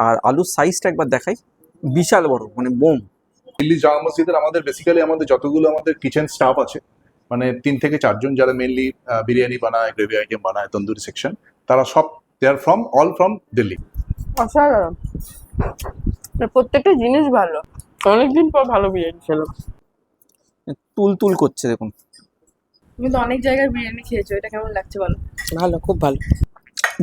আর আলুর সাইজটা একবার দেখাই, বিশাল বড়, মানে বোম। দিল্লি জামা মসজিদের আমাদের বেসিক্যালি আমাদের যতগুলো আমাদের কিচেন স্টাফ আছে, মানে 3 থেকে 4 জন যারা মেনলি বিরিয়ানি বানায়, গ্রেভি আইটেম বানায়, তন্দুরি সেকশন, তারা সব দে আর অল ফ্রম দিল্লি। অসাধারণ, প্রত্যেকটা জিনিস ভালো। অনেকদিন পর ভালো বিরিয়ানি খেলাম। তুল তুল করছে দেখুন। কিন্তু অনেক জায়গায় বিরিয়ানি খেয়েছো, এটা কেমন লাগছে বলো? ভালো, খুব ভালো।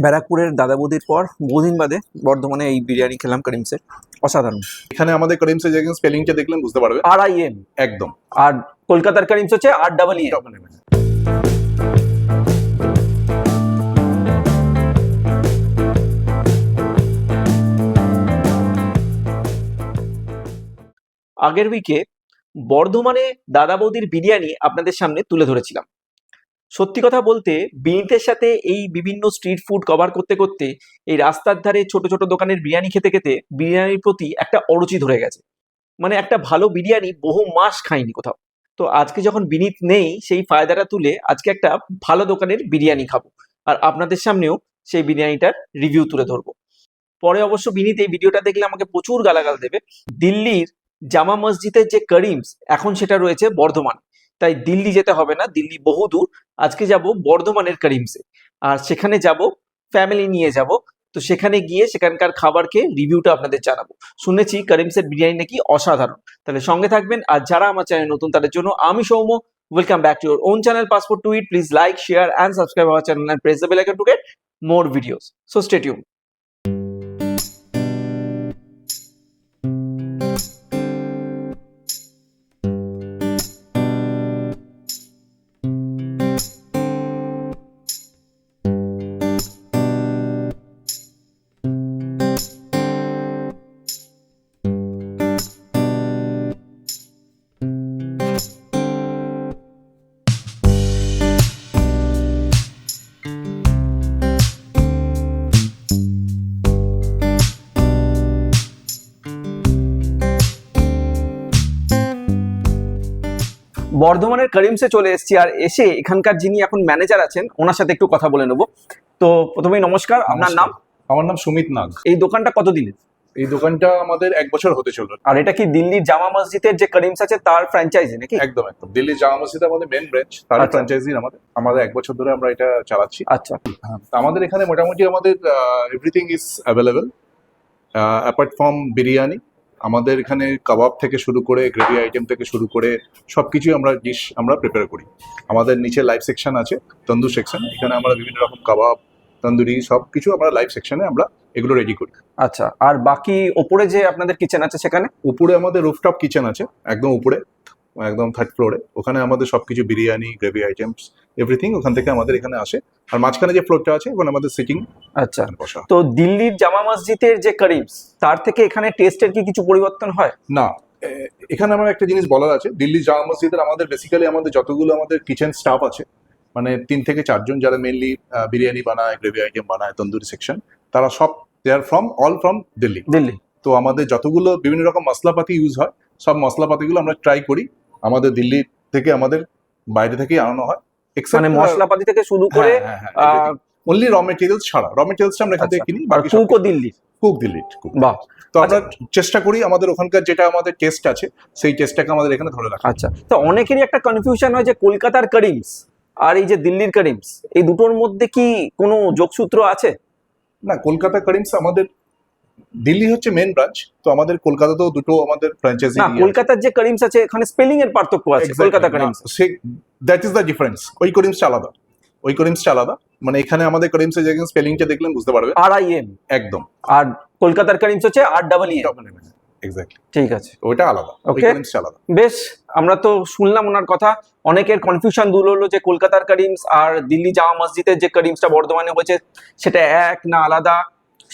ব্যারাকপুরের দাদা বৌদির পর বহুদিন বাদে বর্ধমানে এই বিরিয়ানি খেলাম করিমসের, অসাধারণ। এখানে আমাদের করিমসের যে স্পেলিংটা দেখলেন বুঝতে পারবে, RIM। একদম। আর কলকাতার করিমস হচ্ছে REEM। আগের উইকে বর্ধমানে দাদা বৌদির বিরিয়ানি আপনাদের সামনে তুলে ধরেছিলাম। সত্যি কথা বলতে বিনীতের সাথে এই বিভিন্ন স্ট্রিট ফুড কভার করতে করতে এই রাস্তার ধারে ছোট ছোট দোকানের বিরিয়ানি খেতে খেতে বিরিয়ানির প্রতি একটা অরুচি ধরে গেছে। মানে একটা ভালো বিরিয়ানি বহু মাস খাইনি কোথাও। তো আজকে যখন বিনীত নেই, সেই ফায়দাটা তুলে আজকে একটা ভালো দোকানের বিরিয়ানি খাবো, আর আপনাদের সামনেও সেই বিরিয়ানিটার রিভিউ তুলে ধরবো। পরে অবশ্য বিনীত এই ভিডিওটা দেখলে আমাকে প্রচুর গালাগাল দেবে। দিল্লির জামা মসজিদের যে করিমস, এখন সেটা রয়েছে বর্ধমান, তাই দিল্লি যেতে হবে না, দিল্লি বহু দূর। আজকে যাব বর্ধমানের করিমসে, আর সেখানে যাব ফ্যামিলি নিয়ে যাব। তো সেখানে গিয়ে সেখানকার খাবার খেয়ে রিভিউটা আপনাদের জানাবো। শুনেছি করিমসের বিরিয়ানি নাকি অসাধারণ, তাহলে সঙ্গে থাকবেন। আর যারা আমার চ্যানেল নতুন তাদের জন্য আমি Soumya, welcome back to your own channel passport to eat. Please like, share and subscribe our channel and press the bell icon to get more videos. So stay tuned. বর্ধমানের করিমসে চলে এসেছি, আর এসে এখানকার যিনি এখন ম্যানেজার আছেন ওনার সাথে একটু কথা বলে নেবো। তো প্রথমেই নমস্কার, আপনার নাম? আমার নাম সুমিত নাগ। এই দোকানটা কতদিনের? এই দোকানটা আমাদের 1 বছর হতে চলল। আর এটা কি দিল্লির জামা মসজিদের যে করিমস আছে তার ফ্র্যাঞ্চাইজি নাকি? একদম একদম, দিল্লি জামা মসজিদ আমাদের মেন ব্রাঞ্চ, তার আচ্ছা। ফ্র্যাঞ্চাইজি আমাদের 1 বছর ধরে আমরা এটা চালাচ্ছি। আচ্ছা, তো আমাদের এখানে মোটামুটি আমাদের everything is available apart from biryani. আমাদের এখানে কাবাব থেকে শুরু করে গ্রেভি আইটেম থেকে শুরু করে সবকিছু আমরা প্রিপেয়ার করি। আমাদের নিচে লাইভ সেকশন আছে, তন্দুর সেকশন, এখানে আমরা বিভিন্ন রকম কাবাব, তন্দুরি সবকিছু আমরা লাইভ সেকশনে আমরা এগুলো রেডি করি। আচ্ছা। আর বাকি ওপরে যে আপনাদের কিচেন আছে সেখানে? উপরে আমাদের রুফটপ কিচেন আছে, একদম উপরে, একদম 3rd ফ্লোরে। ওখানে আমাদের সবকিছু বিরিয়ানি, গ্রেভি আইটেমস, এভরিথিং ওখান থেকে আমাদের এখানে আসে। আর মাঝখানে যে ফ্লোরটা আছে ওখানে আমাদের সিটিং। আচ্ছা। তো দিল্লির জামা মসজিদের যে করিমস, তার থেকে এখানে টেস্টের কি কিছু পরিবর্তন হয়? না, এখানে আমার একটা জিনিস বলার আছে। দিল্লি জামা মসজিদের আমাদের বেসিক্যালি আমাদের যতগুলো আমাদের কিচেন স্টাফ আছে, মানে 3 থেকে 4 জন যারা মেনলি বিরিয়ানি বানায়, গ্রেভি আইটেম বানায়, তন্দুরি সেকশন, তারা সব দে আর অল ফ্রম দিল্লি। তো আমাদের যতগুলো বিভিন্ন রকম মশলাপাতি ইউজ হয়, সব মশলাপাতিগুলো আমরা ট্রাই করি আমাদের দিল্লি থেকে, আমাদের বাইরে থেকে আনানো হয়। মানে মশলাপাতি থেকে শুরু করে অনলি র মেটেরিয়ালস ছাড়া, র মেটেরিয়ালসটা আমরা এখান থেকে কিনি। বাকি কুকও দিল্লি? কুক দিল্লি। বাহ। তো আমরা চেষ্টা করি আমাদের ওখানকার যেটা আমাদের টেস্ট আছে সেই টেস্টটাকে আমাদের এখানে ধরে রাখা। আচ্ছা। তো অনেকেরই একটা কনফিউশন হয় যে কলকাতার করিমস আর এই যে দিল্লির করিমস, এই দুটোর মধ্যে কি কোনো যোগসূত্র আছে? না, কলকাতা করিমস আমাদের, দিল্লি হচ্ছে মেন ব্রাঞ্চ, তো আমাদের কলকাতাতেও দুটো আমাদের ফ্র্যাঞ্চাইজি। না, কলকাতার যে করিমস আছে এখানে স্পেলিং এর পার্থক্য আছে, Kolkata Karim's that is the difference. ওই করিমসটা আলাদা, ওই করিমসটা আলাদা। মানে এখানে আমাদের করিমসের যে স্পেলিংটা দেখলেন বুঝতে পারবে, RIM। একদম। আর কলকাতার করিমস হচ্ছে REEM। এক্স্যাক্টলি, ঠিক আছে, ওটা আলাদা, ওই করিমসটা আলাদা। বেশ, আমরা তো শুনলাম ওনার কথা। অনেকের কনফিউশন দূর হলো যে কলকাতার করিমস আর দিল্লি জামা মসজিদের যে করিমসটা বর্ধমানে হয়েছে সেটা এক না আলাদা,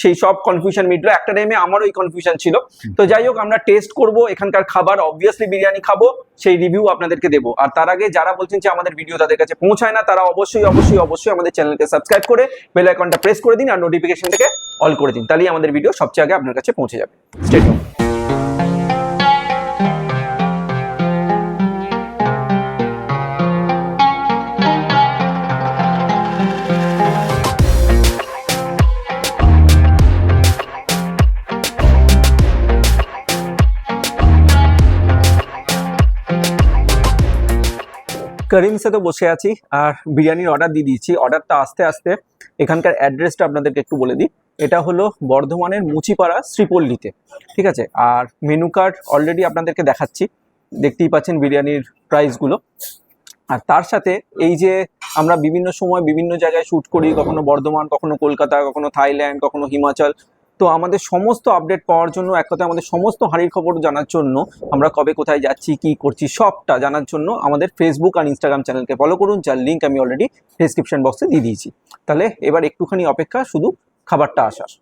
সেই সব কনফিউশন মিটলো। একটা টাইমে আমারও এই কনফিউশন ছিল। তো যাই হোক, আমরা টেস্ট করব এখানকার খাবার, অবভিয়াসলি বিরিয়ানি খাবো, সেই রিভিউ আপনাদেরকে দেবো। আর তার আগে যারা বলছেন যে আমাদের ভিডিও তাদের কাছে পৌঁছায় না, তারা অবশ্যই অবশ্যই অবশ্যই আমাদের চ্যানেলকে সাবস্ক্রাইব করে বেল আইকনটা প্রেস করে দিন আর নোটিফিকেশনটাকে অল করে দিন, তাহলেই আমাদের ভিডিও সবচেয়ে আগে আপনার কাছে পৌঁছে যাবে। Stay tuned. করিমসে তো বসে আছি আর বিরিয়ানির অর্ডার দিয়ে দিয়েছি। অর্ডারটা আস্তে আস্তে এখানকার অ্যাড্রেসটা আপনাদেরকে একটু বলে দিই। এটা হলো বর্ধমানের মুচিপাড়া শ্রীপল্লীতে, ঠিক আছে। আর মেনু কার্ড অলরেডি আপনাদেরকে দেখাচ্ছি, দেখতেই পাচ্ছেন বিরিয়ানির প্রাইসগুলো। আর তার সাথে এই যে আমরা বিভিন্ন সময় বিভিন্ন জায়গায় শ্যুট করি, কখনো বর্ধমান, কখনো কলকাতা, কখনো থাইল্যান্ড, কখনো হিমাচল। তো আমাদের সমস্ত আপডেট পাওয়ার জন্য, এক কথায় আমাদের সমস্ত হাঁড়ির খবর জানার জন্য, আমরা কবে কোথায় যাচ্ছি, কি করছি, সবটা জানার জন্য আমাদের ফেসবুক আর ইনস্টাগ্রাম চ্যানেলকে ফলো করুন, যার লিঙ্ক আমি অলরেডি ডেসক্রিপশন বক্সে দিয়ে দিয়েছি। তাহলে এবার একটুখানি অপেক্ষা শুধু খাবারটা আসার।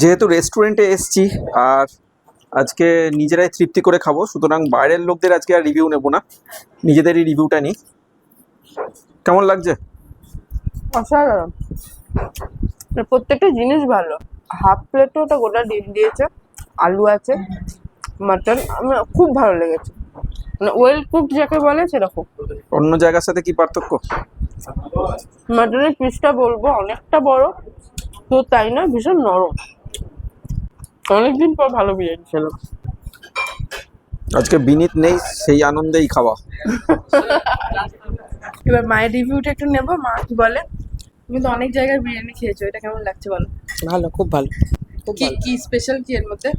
যেহেতু রেস্টুরেন্টে এসছি আর আজকে নিজেরাই তৃপ্তি করে খাবো, সুতরাং বাইরের লোকদের আজকে আর রিভিউ নেবো না, নিজেদেরই রিভিউটা নিই। কেমন লাগছে? অসাধারণ, প্রত্যেকটা জিনিস ভালো। হাফ প্লেটে ওটা গোটা ডিম দিয়েছে, আলু আছে, মাটন, আমার খুব ভালো লেগেছে। মানে ওয়েল কুকড যাকে বলে সেরকম। অন্য জায়গার সাথে কি পার্থক্য? মাটনের পিসটা বলবো অনেকটা বড়, তো তাই না ভীষণ নরম। অনেকদিন পর ভালো বিরিয়ানি খেলাম। আজকে বিনীত নেই, সেই আনন্দেই খাওয়া। এবার মায়ের রিভিউটা একটু নেবো, মা কি বলে। তুমি তো অনেক জায়গায় বিরিয়ানি খেয়েছো, এটা কেমন লাগছে বলো। ভালো, খুব ভালো, খুব কি ভালো। কি স্পেশাল কি এর মধ্যে?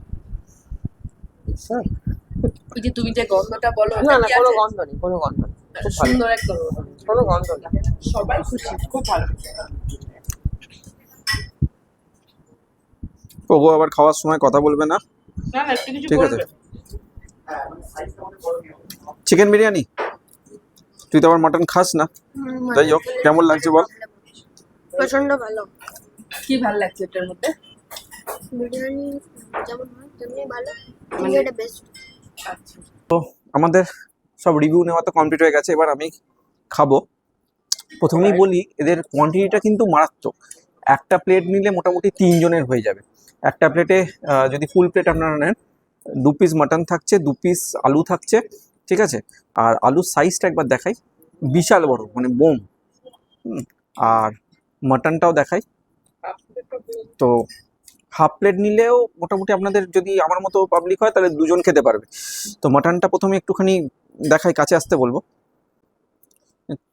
এই যে তুমি যে গন্ধটা বলো, না ওটা না, কি কোনো আছে? গন্ধ নেই, কোনো গন্ধ নেই, খুব ভালো, সুন্দর এক গন্ধ, কোনো গন্ধ নেই। সবাই খুশি, খুব ভালো। ওগো আবার খাওয়ার সময় কথা বলবে না। না না, একটু কিছু ঠিক আছে। বলবে? চিকেন বিরিয়ানি, তুই তো আবার মাটন খাস না, যাই হোক কেমন লাগছে বল। প্রচন্ড ভালো। কি ভালো লাগছে এটার মধ্যে? বিরিয়ানি যেমন হয় তেমনি ভালো, মানে- কিন্তু এটা বেস্ট। আচ্ছা, তো আমাদের সব রিভিউ নেওয়া তো কমপ্লিট হয়ে গেছে, এবার আমি খাবো। প্রথমেই বলি এদের কোয়ান্টিটিটা কিন্তু মারাত্মক। একটা প্লেট নিলে মোটামুটি 3 জনের হয়ে যাবে। একটা প্লেটে যদি ফুল প্লেট আপনারা নেন, 2 পিস মাটন থাকছে, 2 পিস আলু থাকছে, ঠিক আছে। আর আলুর সাইজটা একবার দেখাই, বিশাল বড়, মানে বোম। আর মাটনটাও দেখাই। তো হাফ প্লেট নিলেও মোটামুটি আপনাদের, যদি আমার মতো পাবলিক হয় তাহলে 2 জন খেতে পারবে। তো মাটনটা প্রথমে একটুখানি দেখাই, কাছে আসতে বলবো।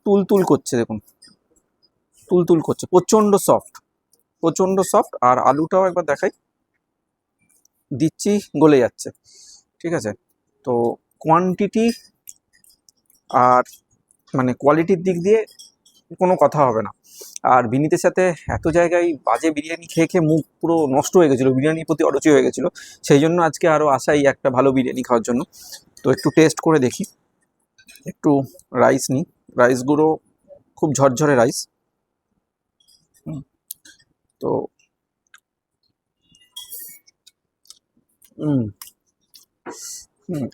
তুল তুল করছে, দেখুন তুল তুল করছে, প্রচণ্ড সফট, প্রচণ্ড সফট। আর আলুটাও একবার দেখাই, দিচ্ছি গলে যাচ্ছে, ঠিক আছে। তো কোয়ান্টিটি আর মানে কোয়ালিটির দিক দিয়ে কোনো কথা হবে না। আর বিনীতের সাথে এত জায়গায় বাজে বিরিয়ানি খেয়ে খেয়ে মুখ পুরো নষ্ট হয়ে গেছিলো, বিরিয়ানির প্রতি অরুচি হয়ে গেছিলো, সেই জন্য আজকে আরও আশাই একটা ভালো বিরিয়ানি খাওয়ার জন্য। তো একটু টেস্ট করে দেখি, একটু রাইস নিই। রাইসগুলো খুব ঝরঝরে রাইস। তো হুম হুম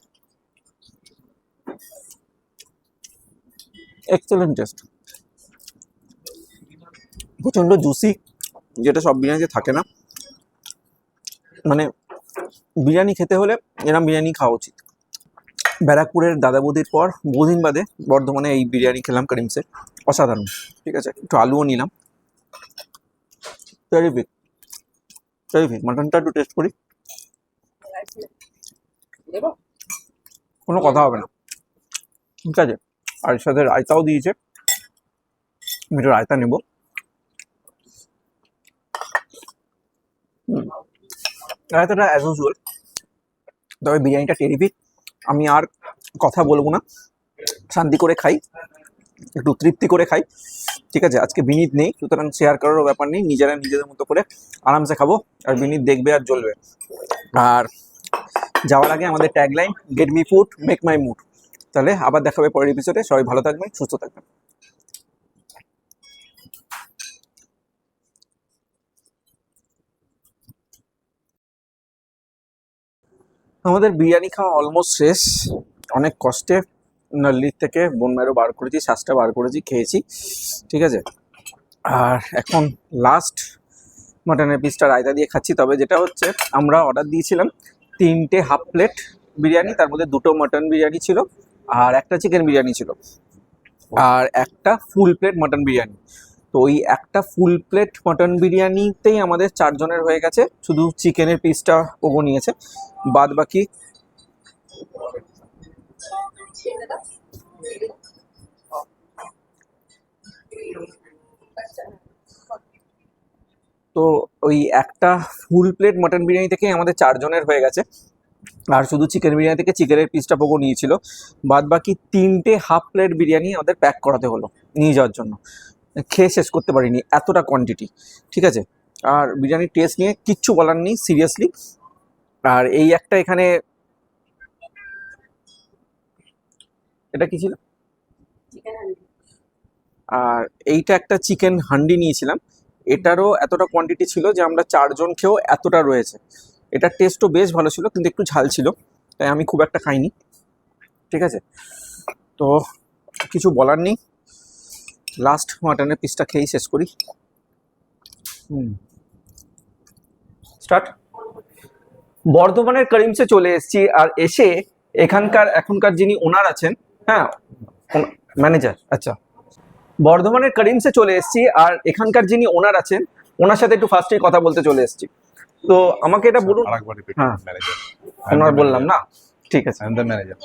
এক্সেলেন্ট টেস্ট, প্রচণ্ড জুসি, যেটা সব বিরিয়ানিতে থাকে না। মানে বিরিয়ানি খেতে হলে এরম বিরিয়ানি খাওয়া উচিত। ব্যারাকপুরের দাদা বৌদির পর বহুদিন বাদে বর্ধমানে এই বিরিয়ানি খেলাম করিমসের, অসাধারণ। ঠিক আছে, একটু আলুও নিলাম, টেরিফিক টেরিফিক। মাটনটা একটু টেস্ট করি, কোনো কথা হবে না। ঠিক আছে, আর এর সাথে রায়তাও দিয়েছে, আমি একটু রায়তা নেব। রায়তাটা অ্যাজ ইউজুয়াল, তবে বিরিয়ানিটা টেরিফিক। আমি আর কথা বলবো না, শান্তি করে খাই, একটু তৃপ্তি করে খাই। ঠিক আছে, আজকে বিনীত নেই, সুতরাং শেয়ার করারও ব্যাপার নেই, নিজেরা নিজেদের মতো করে আরামসে খাবো, আর বিনীত দেখবে আর জ্বলবে। আর যাওয়ার আগে আমাদের tagline, get me food make my mood. তাহলে আবার দেখাবে পরের এপিসোডে, সবাই ভালো থাকবেন, সুস্থ থাকবেন। আমাদের বিরিয়ানি খাওয়া অলমোস্ট শেষ, অনেক কষ্টে নাল্লির থেকে বোন মেরো বার করেছি, শ্বাসটা বার করেছি, খেয়েছি। ঠিক আছে, আর এখন লাস্ট মাটনের পিসটা রায়তা দিয়ে খাচ্ছি। তবে যেটা হচ্ছে, আমরা অর্ডার দিয়েছিলাম 3টে হাফ প্লেট বিরিয়ানি, তার মধ্যে 2টো মাটন বিরিয়ানি ছিল, আর একটা চিকেন বিরিয়ানি ছিল, আর একটা ফুল প্লেট মাটন বিরিয়ানি। তো ওই একটা ফুল প্লেট মাটন বিরিয়ানিতেই আমাদের 4 জনের হয়ে গেছে, শুধু চিকেনের পিসটা ওগো নিয়েছে, বাদ বাকি তো ওই একটা ফুল প্লেট মাটন বিরিয়ানি থেকে আমাদের 4 জনের হয়ে গেছে, আর শুধু চিকেন বিরিয়ানি থেকে চিকেনের পিসটা পোকো নিয়েছিল। বাদ বাকি 3টে হাফ প্লেট বিরিয়ানি আমাদের প্যাক করাতে হলো নিয়ে যাওয়ার জন্য, খেয়ে শেষ করতে পারিনি, এতটা কোয়ান্টিটি। ঠিক আছে, আর বিরিয়ানির টেস্ট নিয়ে কিচ্ছু বলার নেই সিরিয়াসলি। আর এই একটা এখানে, এটা কি ছিল, আর এইটা একটা চিকেন হান্ডি নিয়েছিলাম, এটারও এতটা কোয়ান্টিটি ছিল যে আমরা 4 জন খেয়েও এতটা রয়েছে। এটার টেস্টও বেশ ভালো ছিল, কিন্তু একটু ঝাল ছিল, তাই আমি খুব একটা খাইনি। ঠিক আছে, তো কিছু বলার নেই, লাস্ট মাটনের পিসটা খেয়েই শেষ করি। স্টার্ট। বর্ধমানের করিমসে চলে এসেছি, আর এসে এখনকার যিনি ওনার আছেন, হ্যাঁ ম্যানেজার, আচ্ছা, বর্ধমানের করিমসে চলে এসেছি, আর এখানকার যিনি ওনার আছেন ওনার সাথে একটু ফার্স্টেই কথা বলতে চলে এসেছি। তো আমাকে এটা বলুন। আরেকবার রিপিট, হ্যাঁ, ম্যানেজার। ওনার বললাম না, ঠিক আছে। I am the manager.